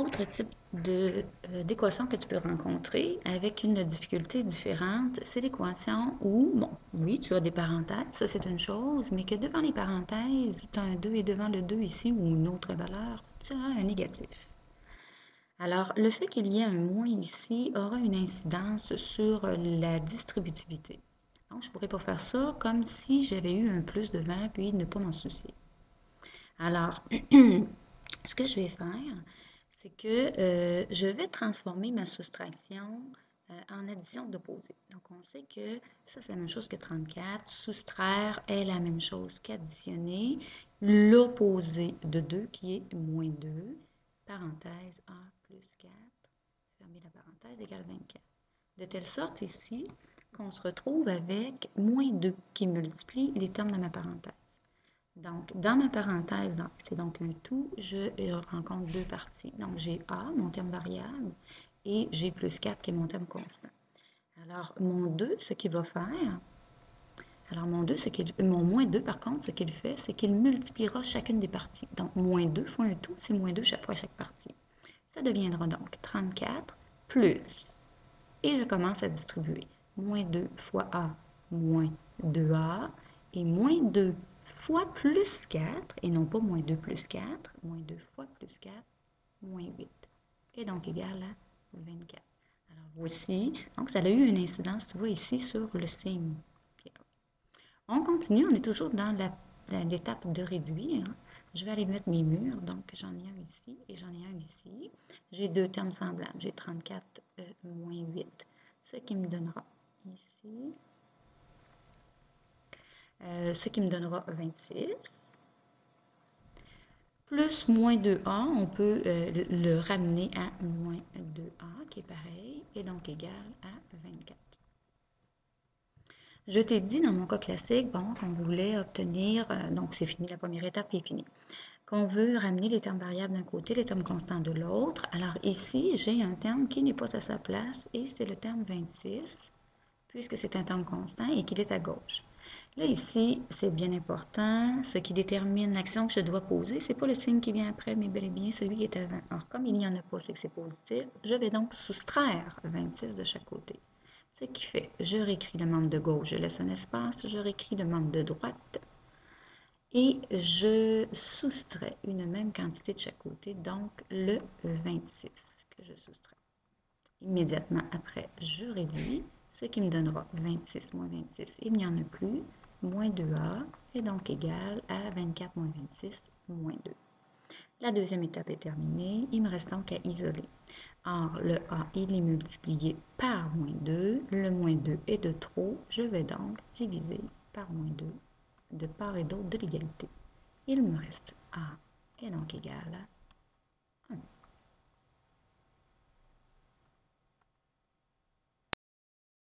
autre type d'équation que tu peux rencontrer avec une difficulté différente, c'est l'équation où, bon, oui, tu as des parenthèses, ça c'est une chose, mais que devant les parenthèses, tu as un 2 et devant le 2 ici ou une autre valeur, tu as un négatif. Alors, le fait qu'il y ait un moins ici aura une incidence sur la distributivité. Donc, je pourrais pas faire ça comme si j'avais eu un plus devant, puis ne pas m'en soucier. Alors, ce que je vais faire, c'est que je vais transformer ma soustraction en addition d'opposé. Donc, on sait que ça, c'est la même chose que 34. Soustraire est la même chose qu'additionner l'opposé de 2, qui est moins 2, parenthèse A plus 4, fermer la parenthèse, égale 24. De telle sorte ici qu'on se retrouve avec moins 2 qui multiplie les termes de ma parenthèse. Donc, dans ma parenthèse, c'est donc un tout, je rencontre deux parties. Donc, j'ai A, mon terme variable, et j'ai plus 4 qui est mon terme constant. Alors, mon 2, ce qu'il va faire, mon moins 2, par contre, ce qu'il fait, c'est qu'il multipliera chacune des parties. Donc, moins 2 fois un tout, c'est moins 2 chaque fois chaque partie. Ça deviendra donc 34 plus, et je commence à distribuer. Moins 2 fois A, moins 2A, et moins 2 fois plus 4, et non pas moins 2 plus 4, moins 2 fois plus 4, moins 8, et donc égal à 24. Alors voici, donc ça a eu une incidence, tu vois ici, sur le signe. On continue, on est toujours dans l'étape de réduire. Je vais aller mettre mes murs, donc j'en ai un ici et j'en ai un ici. J'ai deux termes semblables, j'ai 34 moins 8, ce qui me donnera ici, ce qui me donnera 26. Plus moins 2a, on peut le ramener à moins 2a, qui est pareil, et donc égal à 24. Je t'ai dit dans mon cas classique, bon, qu'on voulait obtenir, donc c'est fini, la première étape est finie, qu'on veut ramener les termes variables d'un côté, les termes constants de l'autre. Alors ici, j'ai un terme qui n'est pas à sa place, et c'est le terme 26, puisque c'est un terme constant et qu'il est à gauche. Là, ici, c'est bien important. Ce qui détermine l'action que je dois poser, ce n'est pas le signe qui vient après, mais bel et bien celui qui est avant. Alors, comme il n'y en a pas, c'est que c'est positif. Je vais donc soustraire 26 de chaque côté. Ce qui fait, je réécris le membre de gauche, je laisse un espace, je réécris le membre de droite, et je soustrais une même quantité de chaque côté, donc le 26 que je soustrais. Immédiatement après, je réduis, ce qui me donnera 26 moins 26. Il n'y en a plus, moins 2a est donc égal à 24 moins 26, moins 2. La deuxième étape est terminée, il me reste donc à isoler. Or, le a, il est multiplié par moins 2, le moins 2 est de trop, je vais donc diviser par moins 2 de part et d'autre de l'égalité. Il me reste a est donc égal à